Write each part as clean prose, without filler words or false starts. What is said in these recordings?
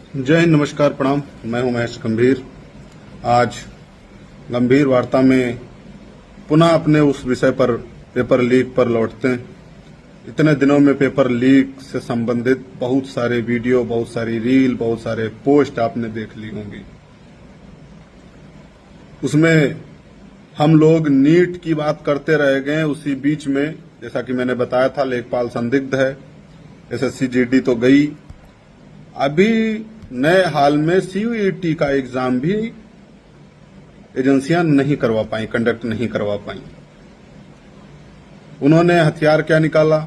जय हिंद, नमस्कार, प्रणाम। मैं हूं महेश गंभीर। आज गंभीर वार्ता में पुनः अपने उस विषय पर, पेपर लीक पर लौटते हैं। इतने दिनों में पेपर लीक से संबंधित बहुत सारे वीडियो, बहुत सारी रील, बहुत सारे पोस्ट आपने देख ली होंगी। उसमें हम लोग नीट की बात करते रह गए। उसी बीच में, जैसा कि मैंने बताया था, लेखपाल संदिग्ध है, एसएससी जीडी तो गई। अभी नए हाल में सीयूईटी का एग्जाम भी एजेंसियां नहीं करवा पाई, कंडक्ट नहीं करवा पाई। उन्होंने हथियार क्या निकाला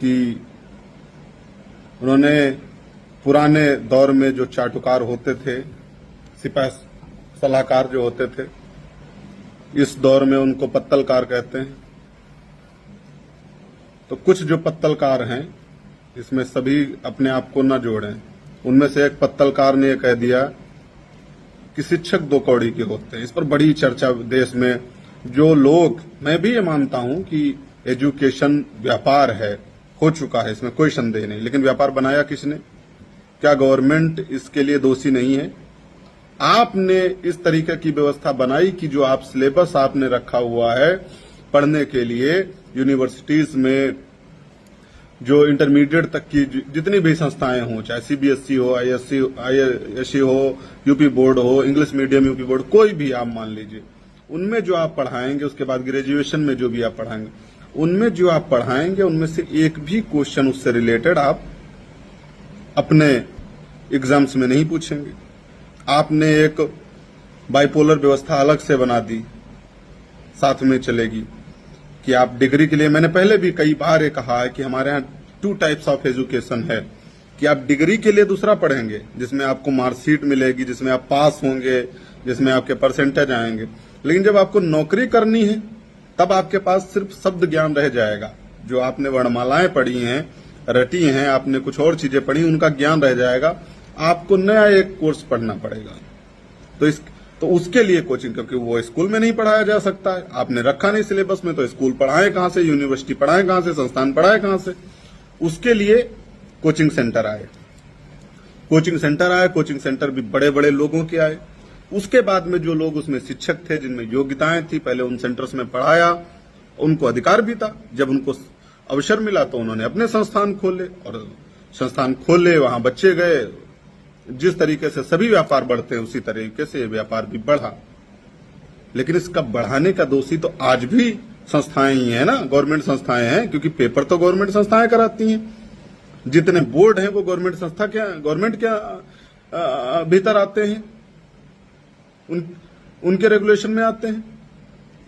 कि उन्होंने पुराने दौर में जो चाटुकार होते थे, सिपाही सलाहकार जो होते थे, इस दौर में उनको पत्तलकार कहते हैं। तो कुछ जो पत्तलकार हैं, इसमें सभी अपने आप को न जोड़ें। उनमें से एक पत्तलकार ने कह दिया कि शिक्षक दो कौड़ी के होते हैं। इस पर बड़ी चर्चा देश में। जो लोग, मैं भी ये मानता हूं कि एजुकेशन व्यापार है, हो चुका है, इसमें कोई संदेह नहीं। लेकिन व्यापार बनाया किसने? क्या गवर्नमेंट इसके लिए दोषी नहीं है? आपने इस तरीके की व्यवस्था बनाई कि जो आप सिलेबस आपने रखा हुआ है पढ़ने के लिए, यूनिवर्सिटीज में जो इंटरमीडिएट तक की जितनी भी संस्थाएं हों, चाहे सीबीएसई हो, आईएससी हो, यूपी बोर्ड हो, इंग्लिश मीडियम यूपी बोर्ड, कोई भी आप मान लीजिए, उनमें जो आप पढ़ाएंगे, उसके बाद ग्रेजुएशन में जो भी आप पढ़ाएंगे, उनमें जो आप पढ़ाएंगे, उनमें से एक भी क्वेश्चन उससे रिलेटेड आप अपने एग्जाम्स में नहीं पूछेंगे। आपने एक बाइपोलर व्यवस्था अलग से बना दी, साथ में चलेगी कि आप डिग्री के लिए, मैंने पहले भी कई बार ये कहा है कि हमारे यहाँ 2 टाइप्स ऑफ एजुकेशन है, कि आप डिग्री के लिए दूसरा पढ़ेंगे, जिसमें आपको मार्कशीट मिलेगी, जिसमें आप पास होंगे, जिसमें आपके परसेंटेज आएंगे। लेकिन जब आपको नौकरी करनी है, तब आपके पास सिर्फ शब्द ज्ञान रह जाएगा। जो आपने वर्णमालाएं पढ़ी हैं, रटी हैं, आपने कुछ और चीजें पढ़ी, उनका ज्ञान रह जाएगा। आपको नया एक कोर्स पढ़ना पड़ेगा। तो उसके लिए कोचिंग, क्योंकि वो स्कूल में नहीं पढ़ाया जा सकता है, आपने रखा नहीं सिलेबस में, तो स्कूल पढ़ाएं कहां से, यूनिवर्सिटी पढ़ाएं कहां से, संस्थान पढ़ाएं कहां से? उसके लिए कोचिंग सेंटर आए। कोचिंग सेंटर भी बड़े बड़े लोगों के आए। उसके बाद में जो लोग उसमें शिक्षक थे, जिनमें योग्यताएं थी, पहले उन सेंटर्स में पढ़ाया, उनको अधिकार भी था। जब उनको अवसर मिला तो उन्होंने अपने संस्थान खोले, और संस्थान खोले, वहां बच्चे गए। जिस तरीके से सभी व्यापार बढ़ते हैं, उसी तरीके से ये व्यापार भी बढ़ा। लेकिन इसका बढ़ाने का दोषी तो आज भी संस्थाएं ही है ना, गवर्नमेंट संस्थाएं हैं, क्योंकि पेपर तो गवर्नमेंट संस्थाएं कराती हैं। जितने बोर्ड हैं वो गवर्नमेंट क्या भीतर आते हैं, उनके रेगुलेशन में आते हैं।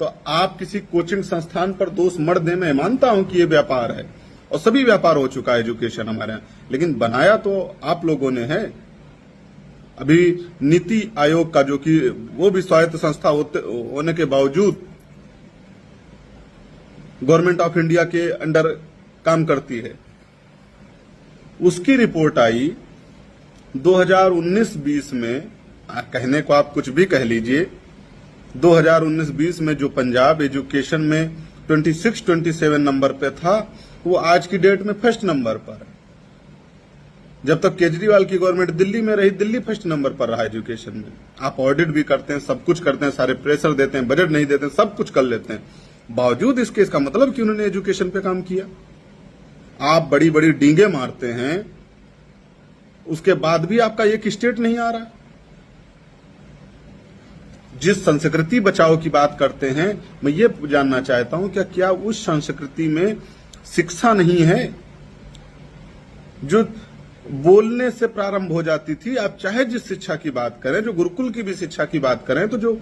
तो आप किसी कोचिंग संस्थान पर दोष मत दें। मैं मानता हूं कि ये व्यापार है, और सभी व्यापार हो चुका है एजुकेशन हमारे यहाँ, लेकिन बनाया तो आप लोगों ने है। अभी नीति आयोग का, जो कि वो भी स्वायत्त संस्था होने के बावजूद गवर्नमेंट ऑफ इंडिया के अंडर काम करती है, उसकी रिपोर्ट आई 2019-20 में। कहने को आप कुछ भी कह लीजिए, 2019-20 में जो पंजाब एजुकेशन में 26-27 नंबर पे था, वो आज की डेट में फर्स्ट नंबर पर है। जब तक केजरीवाल की गवर्नमेंट दिल्ली में रही, दिल्ली फर्स्ट नंबर पर रहा एजुकेशन में। आप ऑडिट भी करते हैं, सब कुछ करते हैं, सारे प्रेशर देते हैं, बजट नहीं देते हैं, सब कुछ कर लेते हैं, बावजूद इसका मतलब कि उन्होंने एजुकेशन पे काम किया। आप बड़ी बड़ी डींगे मारते हैं, उसके बाद भी आपका एक स्टेट नहीं आ रहा। जिस संस्कृति बचाओ की बात करते हैं, मैं ये जानना चाहता हूं, क्या उस संस्कृति में शिक्षा नहीं है जो बोलने से प्रारंभ हो जाती थी? आप चाहे जिस शिक्षा की बात करें, जो गुरुकुल की भी शिक्षा की बात करें, तो जो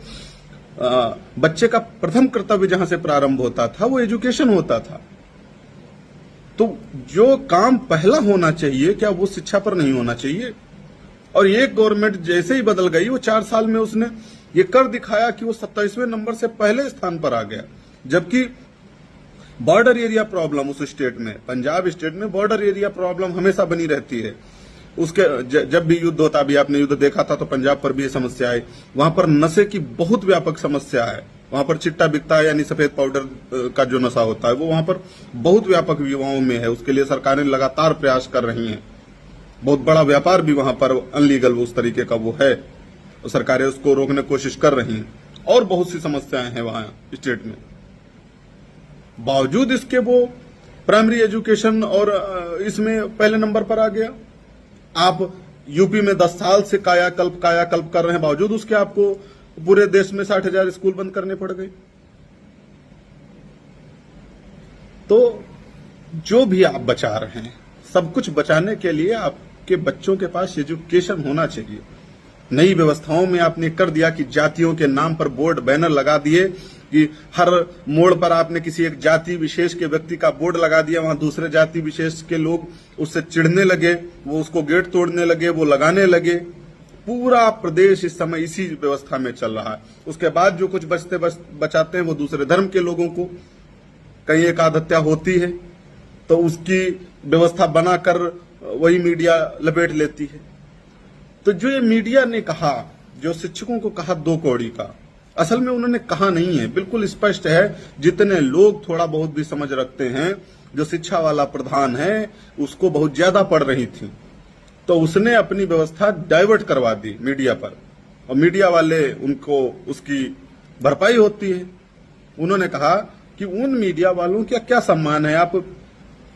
बच्चे का प्रथम कर्तव्य जहां से प्रारंभ होता था, वो एजुकेशन होता था। तो जो काम पहला होना चाहिए, क्या वो शिक्षा पर नहीं होना चाहिए? और ये गवर्नमेंट जैसे ही बदल गई, वो 4 साल में उसने ये कर दिखाया कि वो 27वें नंबर से पहले स्थान पर आ गया। जबकि बॉर्डर एरिया प्रॉब्लम उस स्टेट में, पंजाब स्टेट में बॉर्डर एरिया प्रॉब्लम हमेशा बनी रहती है। उसके जब भी युद्ध होता, अभी आपने युद्ध देखा था, तो पंजाब पर भी ये समस्या है। वहां पर नशे की बहुत व्यापक समस्या है। वहां पर चिट्टा बिकता है, यानी सफेद पाउडर का जो नशा होता है, वो वहां पर बहुत व्यापक युवाओं में है। उसके लिए सरकारें लगातार प्रयास कर रही हैं। बहुत बड़ा व्यापार भी वहां पर अनलीगल उस तरीके का वो है, और सरकारें उसको रोकने की कोशिश कर रही हैं, और बहुत सी समस्याएं हैं वहां स्टेट में। बावजूद इसके वो प्राइमरी एजुकेशन और इसमें पहले नंबर पर आ गया। आप यूपी में 10 साल से कायाकल्प कर रहे हैं, बावजूद उसके आपको पूरे देश में 60,000 स्कूल बंद करने पड़ गए। तो जो भी आप बचा रहे हैं, सब कुछ बचाने के लिए आपके बच्चों के पास एजुकेशन होना चाहिए। नई व्यवस्थाओं में आपने कर दिया कि जातियों के नाम पर बोर्ड बैनर लगा दिए, कि हर मोड़ पर आपने किसी एक जाति विशेष के व्यक्ति का बोर्ड लगा दिया, वहां दूसरे जाति विशेष के लोग उससे चिढ़ने लगे, वो उसको गेट तोड़ने लगे, वो लगाने लगे। पूरा प्रदेश इस समय इसी व्यवस्था में चल रहा है। उसके बाद जो कुछ बचाते हैं वो दूसरे धर्म के लोगों को, कहीं एक आत्महत्या होती है तो उसकी व्यवस्था बनाकर वही मीडिया लपेट लेती है। तो जो ये मीडिया ने कहा, जो शिक्षकों को कहा 2 कौड़ी का, असल में उन्होंने कहा नहीं है, बिल्कुल स्पष्ट है। जितने लोग थोड़ा बहुत भी समझ रखते हैं, जो शिक्षा वाला प्रधान है उसको बहुत ज्यादा पड़ रही थी, तो उसने अपनी व्यवस्था डाइवर्ट करवा दी मीडिया पर, और मीडिया वाले उनको उसकी भरपाई होती है। उन्होंने कहा कि उन मीडिया वालों का क्या सम्मान है। आप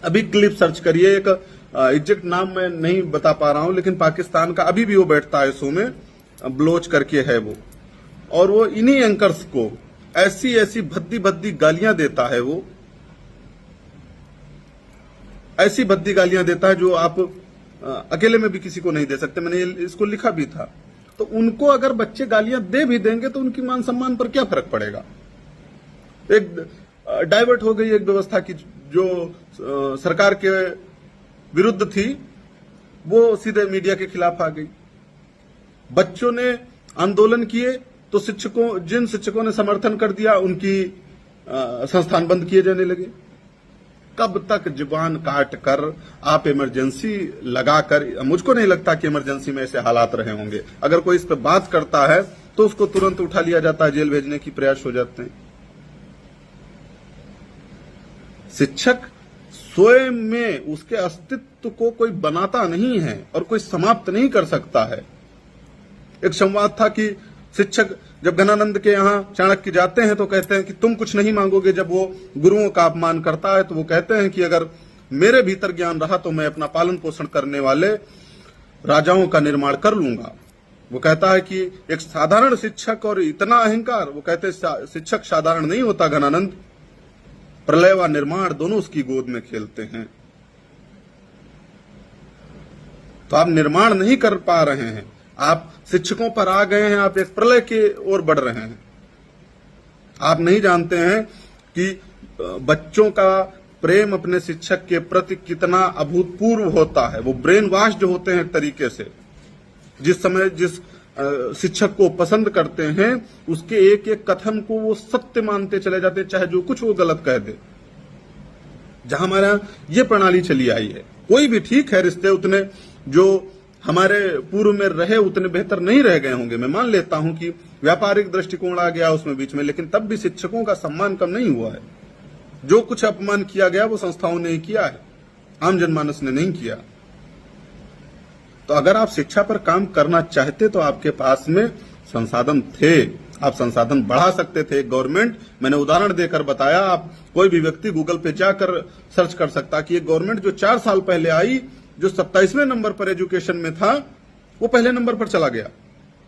अभी क्लिप सर्च करिए, एक एग्जैक्ट नाम मैं नहीं बता पा रहा हूं, लेकिन पाकिस्तान का अभी भी वो बैठता है शो में, बलोच करके है वो, और वो इन्हीं एंकर्स को ऐसी ऐसी भद्दी भद्दी गालियां देता है। वो ऐसी भद्दी गालियां देता है जो आप अकेले में भी किसी को नहीं दे सकते। मैंने इसको लिखा भी था। तो उनको अगर बच्चे गालियां दे भी देंगे तो उनकी मान सम्मान पर क्या फर्क पड़ेगा। एक डाइवर्ट हो गई एक व्यवस्था की जो सरकार के विरुद्ध थी, वो सीधे मीडिया के खिलाफ आ गई। बच्चों ने आंदोलन किए तो जिन शिक्षकों ने समर्थन कर दिया उनकी संस्थान बंद किए जाने लगे। कब तक जुबान काट कर आप इमरजेंसी लगाकर, मुझको नहीं लगता कि इमरजेंसी में ऐसे हालात रहे होंगे। अगर कोई इस पर बात करता है तो उसको तुरंत उठा लिया जाता है, जेल भेजने की प्रयास हो जाते हैं। शिक्षक स्वयं में उसके अस्तित्व को कोई बनाता नहीं है और कोई समाप्त नहीं कर सकता है। एक संवाद था कि शिक्षक जब घनानंद के यहाँ चाणक्य जाते हैं तो कहते हैं कि तुम कुछ नहीं मांगोगे। जब वो गुरुओं का अपमान करता है तो वो कहते हैं कि अगर मेरे भीतर ज्ञान रहा तो मैं अपना पालन पोषण करने वाले राजाओं का निर्माण कर लूंगा। वो कहता है कि एक साधारण शिक्षक और इतना अहंकार, वो कहते हैं शिक्षक साधारण नहीं होता घनानंद, प्रलय व निर्माण दोनों उसकी गोद में खेलते हैं। तो आप निर्माण नहीं कर पा रहे हैं, आप शिक्षकों पर आ गए हैं, आप एक प्रलय की ओर बढ़ रहे हैं। आप नहीं जानते हैं कि बच्चों का प्रेम अपने शिक्षक के प्रति कितना अभूतपूर्व होता है। वो ब्रेन वॉश जो होते हैं तरीके से, जिस समय जिस शिक्षक को पसंद करते हैं उसके एक एक कथन को वो सत्य मानते चले जाते, चाहे जो कुछ वो गलत कह दे। जहां हमारा ये प्रणाली चली आई है, कोई भी ठीक है, रिश्ते उतने जो हमारे पूर्व में रहे उतने बेहतर नहीं रह गए होंगे। मैं मान लेता हूं कि व्यापारिक दृष्टिकोण आ गया उसमें बीच में, लेकिन तब भी शिक्षकों का सम्मान कम नहीं हुआ है। जो कुछ अपमान किया गया वो संस्थाओं ने ही किया है, आम जनमानस ने नहीं किया। तो अगर आप शिक्षा पर काम करना चाहते तो आपके पास में संसाधन थे, आप संसाधन बढ़ा सकते थे। गवर्नमेंट, मैंने उदाहरण देकर बताया, आप कोई भी व्यक्ति गूगल पे जाकर सर्च कर सकता कि ये गवर्नमेंट जो 4 साल पहले आई, जो 27वें नंबर पर एजुकेशन में था, वो पहले नंबर पर चला गया।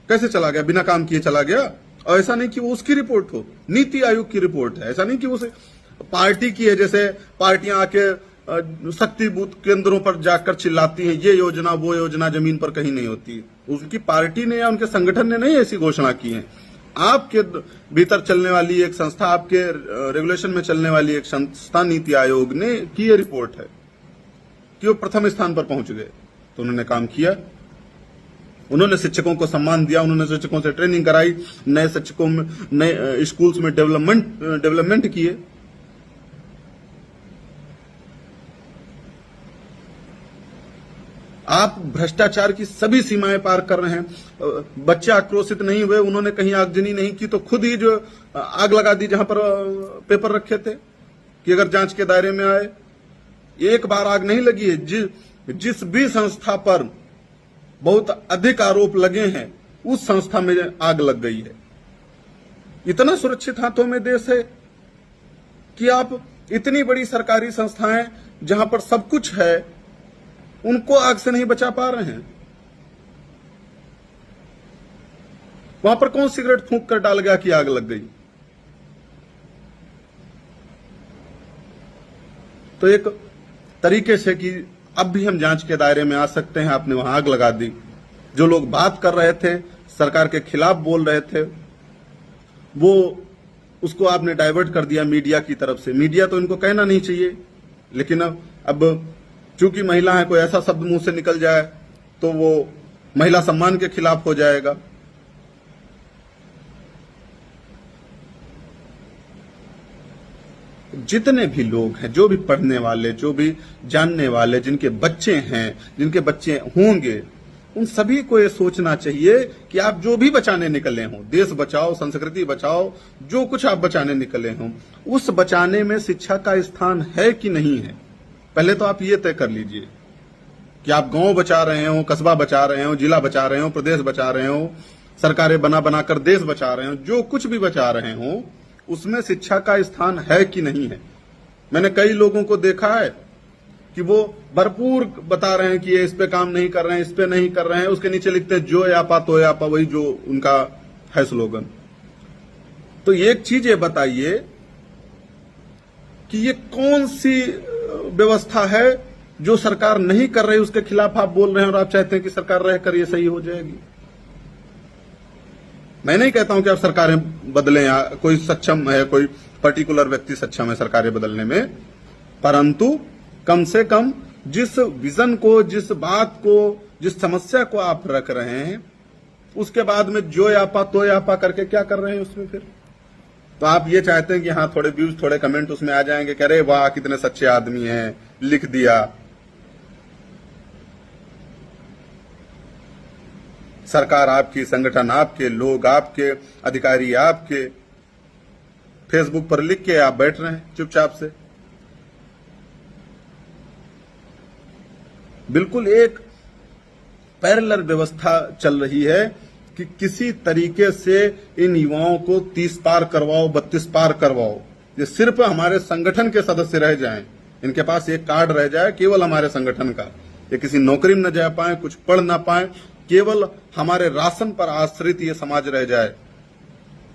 कैसे चला गया? बिना काम किए चला गया। और ऐसा नहीं कि वो उसकी रिपोर्ट हो, नीति आयोग की रिपोर्ट है। ऐसा नहीं कि वो पार्टी की है, जैसे पार्टियां आके शक्ति बूथ केंद्रों पर जाकर चिल्लाती हैं ये योजना वो योजना, जमीन पर कहीं नहीं होती। उनकी पार्टी ने या उनके संगठन ने नहीं ऐसी घोषणा की है। आपके भीतर चलने वाली एक संस्था, आपके रेगुलेशन में चलने वाली एक संस्था, नीति आयोग ने की ये रिपोर्ट है कि वो प्रथम स्थान पर पहुंच गए। तो उन्होंने काम किया, उन्होंने शिक्षकों को सम्मान दिया, उन्होंने शिक्षकों से ट्रेनिंग कराई, नए शिक्षकों में, नए स्कूल्स में डेवलपमेंट किए। आप भ्रष्टाचार की सभी सीमाएं पार कर रहे हैं। बच्चे आक्रोशित नहीं हुए, उन्होंने कहीं आगजनी नहीं की तो खुद ही जो आग लगा दी जहां पर पेपर रखे थे कि अगर जांच के दायरे में आए। एक बार आग नहीं लगी है, जिस भी संस्था पर बहुत अधिक आरोप लगे हैं उस संस्था में आग लग गई है। इतना सुरक्षित हाथों में देश है कि आप इतनी बड़ी सरकारी संस्थाएं जहां पर सब कुछ है उनको आग से नहीं बचा पा रहे हैं। वहां पर कौन सिगरेट फूंक कर डाल गया कि आग लग गई? तो एक तरीके से कि अब भी हम जांच के दायरे में आ सकते हैं, आपने वहां आग लगा दी। जो लोग बात कर रहे थे, सरकार के खिलाफ बोल रहे थे, वो उसको आपने डाइवर्ट कर दिया मीडिया की तरफ से। मीडिया तो इनको कहना नहीं चाहिए, लेकिन अब चूंकि महिला है, कोई ऐसा शब्द मुंह से निकल जाए तो वो महिला सम्मान के खिलाफ हो जाएगा। जितने भी लोग हैं, जो भी पढ़ने वाले, जो भी जानने वाले, जिनके बच्चे हैं, जिनके बच्चे होंगे, उन सभी को ये सोचना चाहिए कि आप जो भी बचाने निकले हों, देश बचाओ, संस्कृति बचाओ, जो कुछ आप बचाने निकले हों, उस बचाने में शिक्षा का स्थान है कि नहीं है। पहले तो आप ये तय कर लीजिए कि आप गांव बचा रहे हो, कस्बा बचा रहे हो, जिला बचा रहे हो, प्रदेश बचा रहे हो, सरकारें बना बनाकर देश बचा रहे हो, जो कुछ भी बचा रहे हो उसमें शिक्षा का स्थान है कि नहीं है। मैंने कई लोगों को देखा है कि वो भरपूर बता रहे हैं कि ये इस पे काम नहीं कर रहे हैं, इस पे नहीं कर रहे हैं, उसके नीचे लिखते हैं जो यापा तो यापा, वही जो उनका है स्लोगन। तो एक चीज ये बताइए कि ये कौन सी व्यवस्था है जो सरकार नहीं कर रही, उसके खिलाफ आप बोल रहे हैं और आप चाहते हैं कि सरकार रहकर ये सही हो जाएगी। मैं नहीं कहता हूं कि आप सरकारें बदलें या कोई सक्षम है, कोई पर्टिकुलर व्यक्ति सक्षम है सरकारें बदलने में, परंतु कम से कम जिस विजन को, जिस बात को, जिस समस्या को आप रख रहे हैं, उसके बाद में जो यापा तो यापा करके क्या कर रहे हैं उसमें फिर? तो आप ये चाहते हैं कि हाँ थोड़े व्यूज, थोड़े कमेंट उसमें आ जाएंगे कि अरे वाह कितने सच्चे आदमी हैं, लिख दिया। सरकार आपकी, संगठन आपके, लोग आपके, अधिकारी आपके, फेसबुक पर लिख के आप बैठ रहे हैं चुपचाप से। बिल्कुल एक पैरेलल व्यवस्था चल रही है कि किसी तरीके से इन युवाओं को 30 पार करवाओ, 32 पार करवाओ। ये सिर्फ हमारे संगठन के सदस्य रह जाएं, इनके पास एक कार्ड रह जाए केवल हमारे संगठन का, ये किसी नौकरी में न जा पाए, कुछ पढ़ ना पाए, केवल हमारे राशन पर आश्रित ये समाज रह जाए।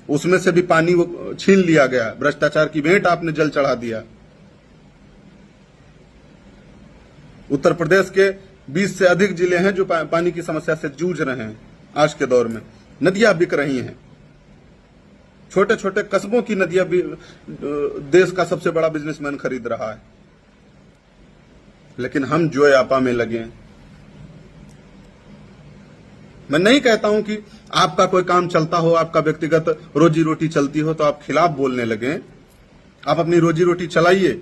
उसमें से भी पानी वो छीन लिया गया, भ्रष्टाचार की भेंट आपने जल चढ़ा दिया। उत्तर प्रदेश के 20 से अधिक जिले हैं जो पानी की समस्या से जूझ रहे हैं आज के दौर में। नदियां बिक रही हैं, छोटे छोटे कस्बों की नदियां भी देश का सबसे बड़ा बिजनेसमैन खरीद रहा है, लेकिन हम जो यापा में लगे हैं। मैं नहीं कहता हूं कि आपका कोई काम चलता हो, आपका व्यक्तिगत रोजी रोटी चलती हो तो आप खिलाफ बोलने लगे। आप अपनी रोजी रोटी चलाइए,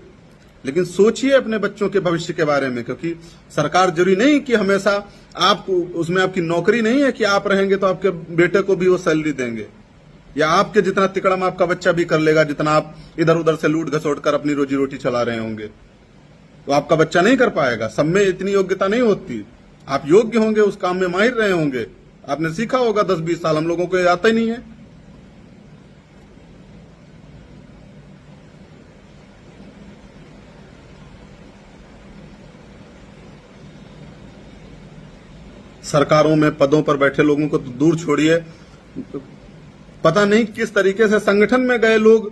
लेकिन सोचिए अपने बच्चों के भविष्य के बारे में, क्योंकि सरकार जरूरी नहीं कि हमेशा आपको उसमें आपकी नौकरी नहीं है कि आप रहेंगे तो आपके बेटे को भी वो सैलरी देंगे, या आपके जितना तिकड़म आपका बच्चा भी कर लेगा जितना आप इधर उधर से लूट घसोट कर अपनी रोजी रोटी चला रहे होंगे, तो आपका बच्चा नहीं कर पाएगा। सब में इतनी योग्यता नहीं होती। आप योग्य होंगे, उस काम में माहिर रहे होंगे, आपने सीखा होगा 10-20 साल, हम लोगों को ये आता ही नहीं है। सरकारों में पदों पर बैठे लोगों को तो दूर छोड़िए, पता नहीं किस तरीके से संगठन में गए लोग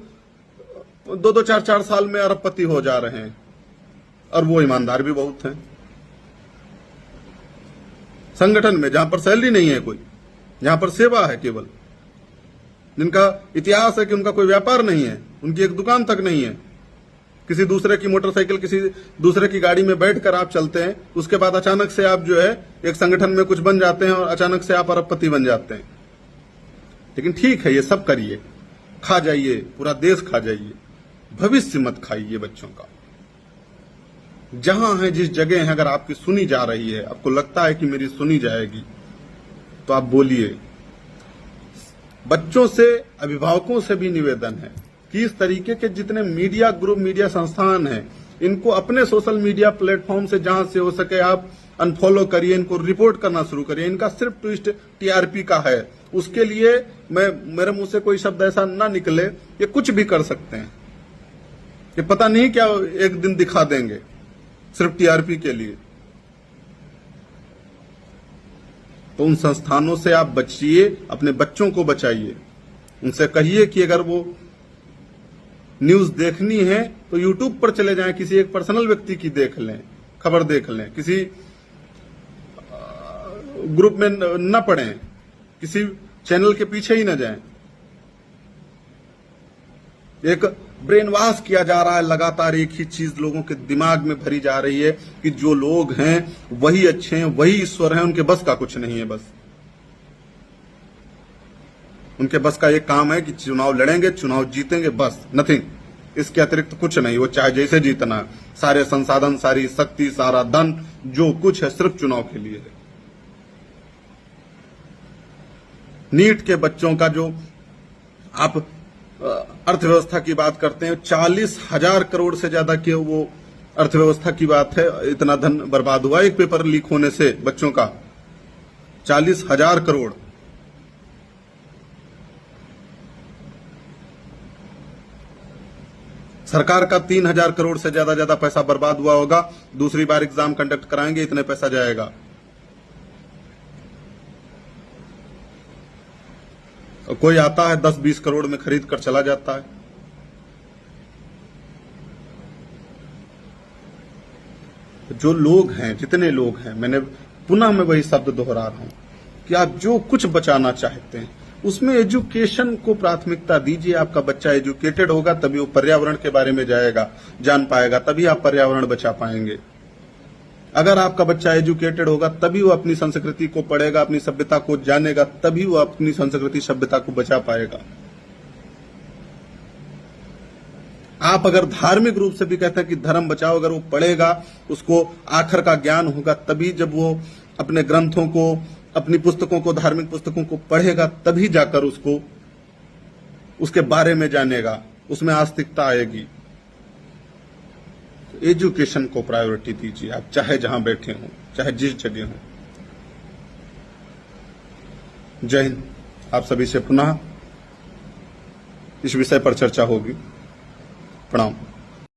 2-2, 4-4 साल में अरबपति हो जा रहे हैं, और वो ईमानदार भी बहुत हैं। संगठन में जहां पर सैलरी नहीं है कोई, जहां पर सेवा है केवल, जिनका इतिहास है कि उनका कोई व्यापार नहीं है, उनकी एक दुकान तक नहीं है, किसी दूसरे की मोटरसाइकिल, किसी दूसरे की गाड़ी में बैठकर आप चलते हैं, उसके बाद अचानक से आप जो है एक संगठन में कुछ बन जाते हैं और अचानक से आप अरबपति बन जाते हैं। लेकिन ठीक है, ये सब करिए, खा जाइए, पूरा देश खा जाइए, भविष्य मत खाइए बच्चों का। जहां है, जिस जगह है, अगर आपकी सुनी जा रही है, आपको लगता है कि मेरी सुनी जाएगी, तो आप बोलिए। बच्चों से, अभिभावकों से भी निवेदन है कि इस तरीके के जितने मीडिया ग्रुप, मीडिया संस्थान हैं, इनको अपने सोशल मीडिया प्लेटफॉर्म से जहां से हो सके आप अनफॉलो करिए, इनको रिपोर्ट करना शुरू करिए। इनका सिर्फ ट्विस्ट टीआरपी का है, उसके लिए मेरे मुंह से कोई शब्द ऐसा ना निकले, ये कुछ भी कर सकते हैं, ये पता नहीं क्या एक दिन दिखा देंगे सिर्फ टीआरपी के लिए। तो उन संस्थानों से आप बचिए, अपने बच्चों को बचाइए। उनसे कहिए कि अगर वो न्यूज देखनी है तो यूट्यूब पर चले जाएं, किसी एक पर्सनल व्यक्ति की देख लें, खबर देख लें, किसी ग्रुप में न पढ़ें, किसी चैनल के पीछे ही न जाएं। एक ब्रेन वॉश किया जा रहा है, लगातार एक ही चीज लोगों के दिमाग में भरी जा रही है कि जो लोग हैं वही अच्छे हैं, वही ईश्वर हैं, उनके बस का कुछ नहीं है। बस उनके बस का एक काम है कि चुनाव लड़ेंगे, चुनाव जीतेंगे, बस, नथिंग, इसके अतिरिक्त कुछ नहीं। वो चाहे जैसे जीतना, सारे संसाधन, सारी शक्ति, सारा धन, जो कुछ है सिर्फ चुनाव के लिए है। नीट के बच्चों का जो आप अर्थव्यवस्था की बात करते हैं, 40,000 करोड़ से ज्यादा की वो अर्थव्यवस्था की बात है, इतना धन बर्बाद हुआ एक पेपर लीक होने से बच्चों का, 40,000 करोड़। सरकार का 3,000 करोड़ से ज्यादा पैसा बर्बाद हुआ होगा। दूसरी बार एग्जाम कंडक्ट कराएंगे, इतने पैसा जाएगा। कोई आता है 10-20 करोड़ में खरीद कर चला जाता है। जो लोग हैं, जितने लोग हैं, मैं वही शब्द दोहरा रहा हूं कि आप जो कुछ बचाना चाहते हैं उसमें एजुकेशन को प्राथमिकता दीजिए। आपका बच्चा एजुकेटेड होगा तभी वो पर्यावरण के बारे में जान पाएगा, तभी आप पर्यावरण बचा पाएंगे। अगर आपका बच्चा एजुकेटेड होगा तभी वो अपनी संस्कृति को पढ़ेगा, अपनी सभ्यता को जानेगा, तभी वो अपनी संस्कृति सभ्यता को बचा पाएगा। आप अगर धार्मिक रूप से भी कहते हैं कि धर्म बचाओ, अगर वो पढ़ेगा, उसको आखिर का ज्ञान होगा, तभी जब वो अपने ग्रंथों को, अपनी पुस्तकों को, धार्मिक पुस्तकों को पढ़ेगा, तभी जाकर उसको उसके बारे में जानेगा, उसमें आस्तिकता आएगी। एजुकेशन को प्रायोरिटी दीजिए, आप चाहे जहां बैठे हों, चाहे जिस जगह हों। जय हिंद। आप सभी से पुनः इस विषय पर चर्चा होगी। प्रणाम।